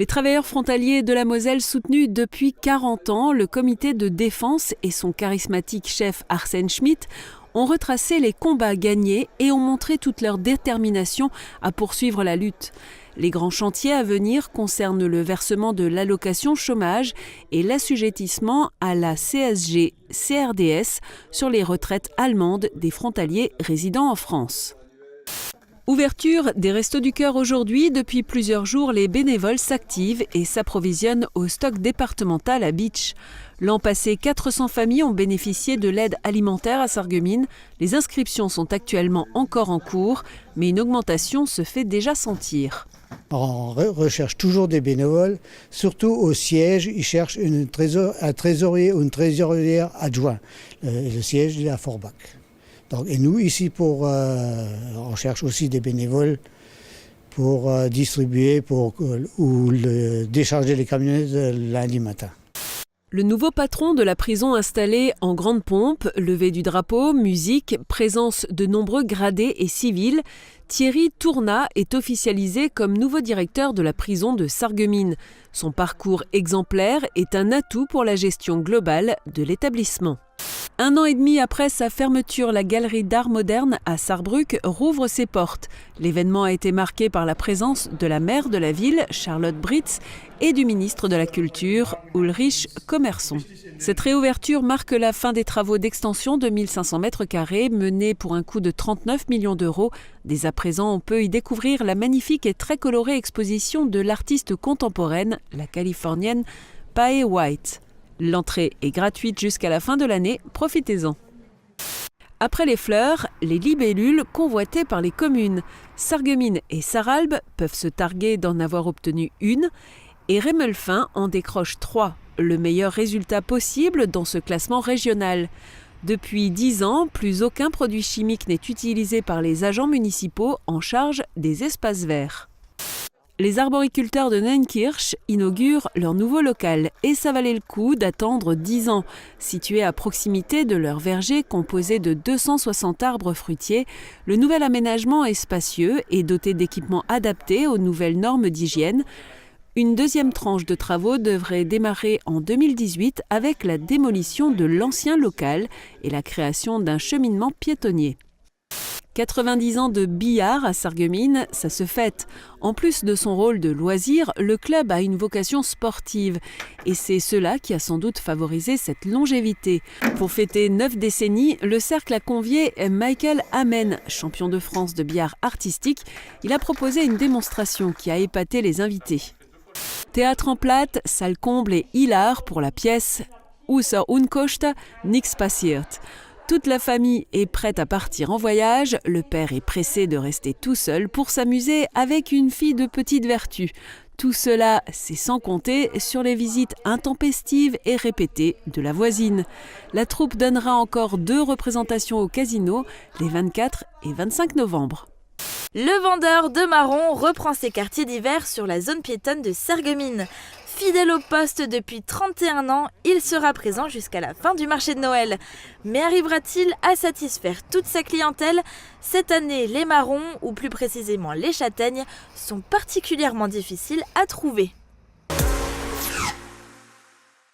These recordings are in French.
Les travailleurs frontaliers de la Moselle soutenus depuis 40 ans, le comité de défense et son charismatique chef Arsène Schmitt ont retracé les combats gagnés et ont montré toute leur détermination à poursuivre la lutte. Les grands chantiers à venir concernent le versement de l'allocation chômage et l'assujettissement à la CSG-CRDS sur les retraites allemandes des frontaliers résidant en France. Ouverture des Restos du Cœur aujourd'hui. Depuis plusieurs jours, les bénévoles s'activent et s'approvisionnent au stock départemental à Bitche. L'an passé, 400 familles ont bénéficié de l'aide alimentaire à Sarreguemines. Les inscriptions sont actuellement encore en cours, mais une augmentation se fait déjà sentir. On recherche toujours des bénévoles, surtout au siège. Ils cherchent un trésorier ou une trésorière adjoint. Le siège est à Forbach. Donc, et nous, ici, on cherche aussi des bénévoles pour distribuer ou décharger les camionnettes lundi matin. Le nouveau patron de la prison installée en grande pompe, levée du drapeau, musique, présence de nombreux gradés et civils, Thierry Tournat est officialisé comme nouveau directeur de la prison de Sarreguemines. Son parcours exemplaire est un atout pour la gestion globale de l'établissement. 1 an et demi après sa fermeture, la galerie d'art moderne à Sarrebruck rouvre ses portes. L'événement a été marqué par la présence de la maire de la ville, Charlotte Britz, et du ministre de la Culture, Ulrich Commerson. Cette réouverture marque la fin des travaux d'extension de 1500 m² menés pour un coût de 39 millions d'euros. Dès à présent, on peut y découvrir la magnifique et très colorée exposition de l'artiste contemporaine, la californienne Pae White. L'entrée est gratuite jusqu'à la fin de l'année, profitez-en. Après les fleurs, les libellules convoitées par les communes. Sarreguemines et Sarralbe peuvent se targuer d'en avoir obtenu une et Rémelfin en décroche 3, le meilleur résultat possible dans ce classement régional. Depuis 10 ans, plus aucun produit chimique n'est utilisé par les agents municipaux en charge des espaces verts. Les arboriculteurs de Neunkirch inaugurent leur nouveau local et ça valait le coup d'attendre 10 ans. Situé à proximité de leur verger composé de 260 arbres fruitiers, le nouvel aménagement est spacieux et doté d'équipements adaptés aux nouvelles normes d'hygiène. Une deuxième tranche de travaux devrait démarrer en 2018 avec la démolition de l'ancien local et la création d'un cheminement piétonnier. 90 ans de billard à Sarreguemines, ça se fête. En plus de son rôle de loisir, le club a une vocation sportive. Et c'est cela qui a sans doute favorisé cette longévité. Pour fêter 9 décennies, le cercle a convié Michael Amen, champion de France de billard artistique. Il a proposé une démonstration qui a épaté les invités. Théâtre en plate, salle comble et hilar pour la pièce « Außer Unkost nix passiert ». Toute la famille est prête à partir en voyage. Le père est pressé de rester tout seul pour s'amuser avec une fille de petite vertu. Tout cela, c'est sans compter sur les visites intempestives et répétées de la voisine. La troupe donnera encore 2 représentations au casino les 24 et 25 novembre. Le vendeur de marrons reprend ses quartiers d'hiver sur la zone piétonne de Sarreguemines. Fidèle au poste depuis 31 ans, il sera présent jusqu'à la fin du marché de Noël. Mais arrivera-t-il à satisfaire toute sa clientèle ? Cette année, les marrons, ou plus précisément les châtaignes, sont particulièrement difficiles à trouver.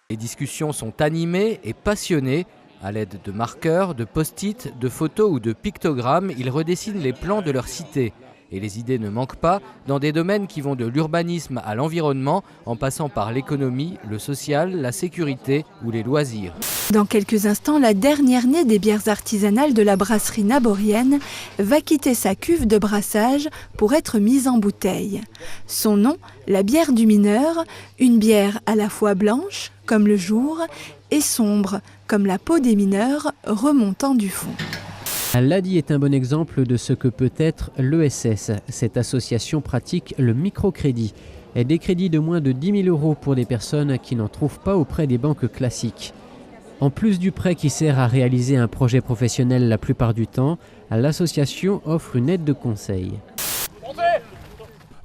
Les discussions sont animées et passionnées. À l'aide de marqueurs, de post-it, de photos ou de pictogrammes, ils redessinent les plans de leur cité. Et les idées ne manquent pas dans des domaines qui vont de l'urbanisme à l'environnement, en passant par l'économie, le social, la sécurité ou les loisirs. Dans quelques instants, la dernière née des bières artisanales de la brasserie naborienne va quitter sa cuve de brassage pour être mise en bouteille. Son nom, la bière du mineur, une bière à la fois blanche, comme le jour, et sombre, comme la peau des mineurs remontant du fond. L'ADI est un bon exemple de ce que peut être l'ESS. Cette association pratique le microcrédit. Des crédits de moins de 10 000 € pour des personnes qui n'en trouvent pas auprès des banques classiques. En plus du prêt qui sert à réaliser un projet professionnel la plupart du temps, l'association offre une aide de conseil.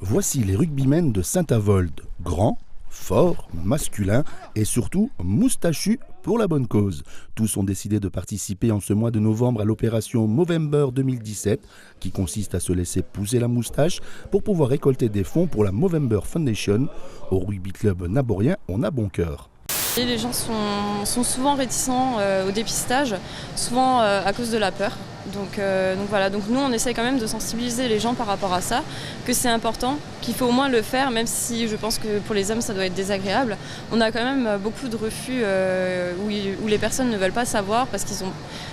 Voici les rugbymen de Saint-Avold, grands, forts, masculins et surtout moustachus pour la bonne cause. Tous ont décidé de participer en ce mois de novembre à l'opération Movember 2017 qui consiste à se laisser pousser la moustache pour pouvoir récolter des fonds pour la Movember Foundation. Au Rugby Club Naborien, on a bon cœur. Et les gens sont souvent réticents au dépistage, souvent à cause de la peur. Donc voilà, donc nous on essaie quand même de sensibiliser les gens par rapport à ça, que c'est important, qu'il faut au moins le faire, même si je pense que pour les hommes ça doit être désagréable. On a quand même beaucoup de refus où les personnes ne veulent pas savoir parce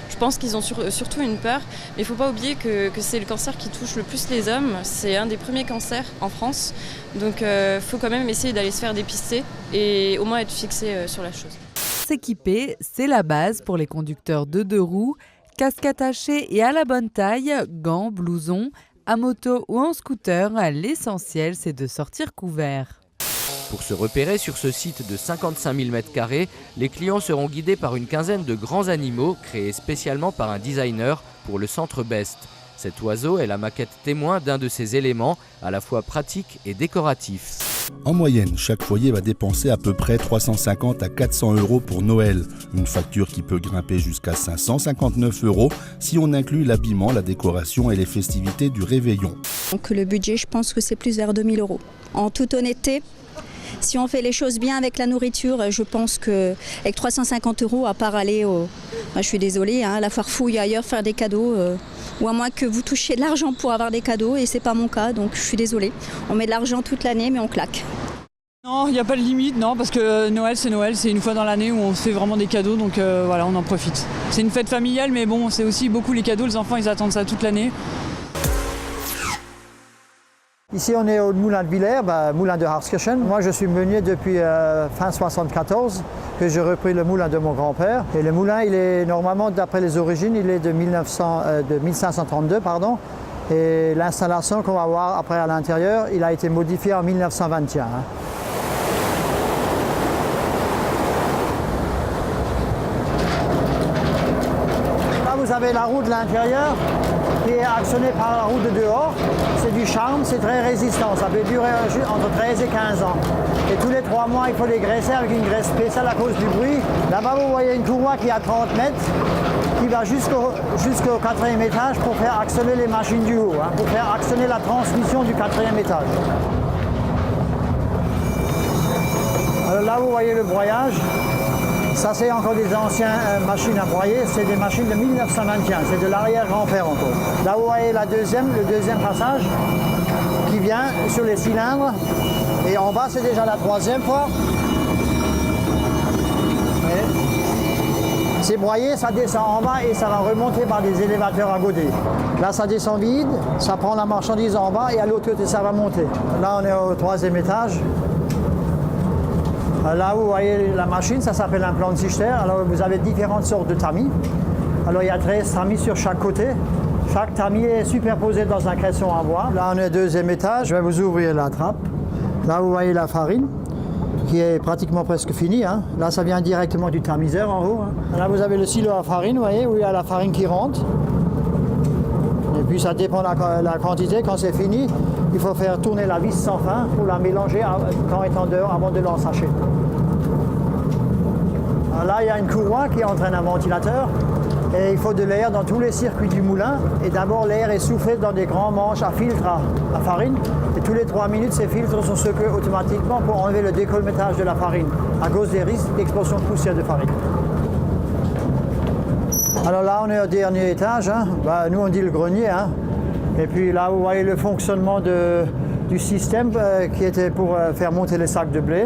je pense qu'ils ont surtout une peur. Mais il ne faut pas oublier que c'est le cancer qui touche le plus les hommes, c'est un des premiers cancers en France. Donc il faut quand même essayer d'aller se faire dépister et au moins être fixé sur la chose. S'équiper, c'est la base pour les conducteurs de 2 roues. Casque attaché et à la bonne taille, gants, blousons, à moto ou en scooter, l'essentiel c'est de sortir couvert. Pour se repérer sur ce site de 55 000 m², les clients seront guidés par une quinzaine de grands animaux créés spécialement par un designer pour le centre Best. Cet oiseau est la maquette témoin d'un de ces éléments à la fois pratique et décoratif. En moyenne, chaque foyer va dépenser à peu près 350 à 400 € pour Noël. Une facture qui peut grimper jusqu'à 559 € si on inclut l'habillement, la décoration et les festivités du réveillon. Donc le budget, je pense que c'est plus vers 2 000 €. En toute honnêteté, si on fait les choses bien avec la nourriture, je pense qu'avec 350 €, à part aller je suis désolée, à la foire fouille ailleurs faire des cadeaux, ou à moins que vous touchiez de l'argent pour avoir des cadeaux, et c'est pas mon cas, donc je suis désolée. On met de l'argent toute l'année, mais on claque. Non, il n'y a pas de limite, non, parce que Noël, c'est une fois dans l'année où on se fait vraiment des cadeaux, donc voilà, on en profite. C'est une fête familiale, mais bon, c'est aussi beaucoup les cadeaux, les enfants, ils attendent ça toute l'année. Ici, on est au moulin de Villers, moulin de Harskirchen. Moi, je suis meunier depuis fin 74, que j'ai repris le moulin de mon grand-père. Et le moulin, il est normalement, d'après les origines, il est de 1532, pardon. Et l'installation qu'on va voir après à l'intérieur, il a été modifié en 1921. Là, vous avez la roue de l'intérieur qui est actionnée par la roue de dehors. C'est du charme, c'est très résistant. Ça peut durer entre 13 et 15 ans. Et tous les 3 mois, il faut les graisser avec une graisse spéciale à cause du bruit. Là-bas, vous voyez une courroie qui a 30 mètres, qui va jusqu'au 4e étage pour faire actionner les machines du haut, pour faire actionner la transmission du 4e étage. Alors là, vous voyez le broyage. Ça, c'est encore des anciennes machines à broyer. C'est des machines de 1921. C'est de l'arrière-grand-père encore. Là, vous voyez le deuxième passage qui vient sur les cylindres. Et en bas, c'est déjà la 3e fois. C'est broyé, ça descend en bas et ça va remonter par des élévateurs à godets. Là, ça descend vide, ça prend la marchandise en bas et à l'autre côté, ça va monter. Là, on est au 3e étage. Là, vous voyez la machine, ça s'appelle un plantichter. Alors, vous avez différentes sortes de tamis. Alors, il y a 13 tamis sur chaque côté. Chaque tamis est superposé dans un caisson à bois. Là, on est au 2e étage. Je vais vous ouvrir la trappe. Là, vous voyez la farine qui est pratiquement presque finie. Là, ça vient directement du tamiseur en haut. Là, vous avez le silo à farine, vous voyez, où il y a la farine qui rentre. Et puis, ça dépend de la quantité. Quand c'est fini, il faut faire tourner la vis sans fin pour la mélanger quand elle est en dehors avant de l'ensacher. Là, il y a une courroie qui entraîne un ventilateur. Et il faut de l'air dans tous les circuits du moulin. Et d'abord, l'air est soufflé dans des grands manches à filtre à farine. Et tous les 3 minutes, ces filtres sont secoués automatiquement pour enlever le décolmetage de la farine, à cause des risques d'explosion de poussière de farine. Alors là, on est au dernier étage. Nous, on dit le grenier. Et puis là, vous voyez le fonctionnement du système qui était pour faire monter les sacs de blé.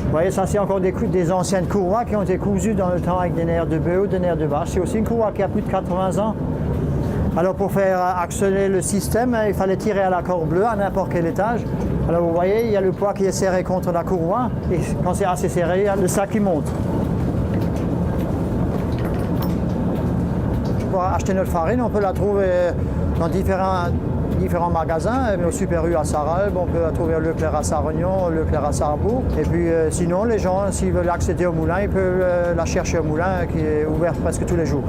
Vous voyez, ça c'est encore des anciennes courroies qui ont été cousues dans le temps avec des nerfs de bœuf ou des nerfs de vache. C'est aussi une courroie qui a plus de 80 ans. Alors pour faire actionner le système, il fallait tirer à la corde bleue à n'importe quel étage. Alors vous voyez, il y a le poids qui est serré contre la courroie et quand c'est assez serré, il y a le sac qui monte. Pour acheter notre farine, on peut la trouver dans différents magasins, au Super U à Sarralbe, on peut la trouver au Leclerc à Sarregnon, au Leclerc à Sarrebourg. Et puis sinon, les gens, s'ils veulent accéder au moulin, ils peuvent la chercher au moulin qui est ouvert presque tous les jours.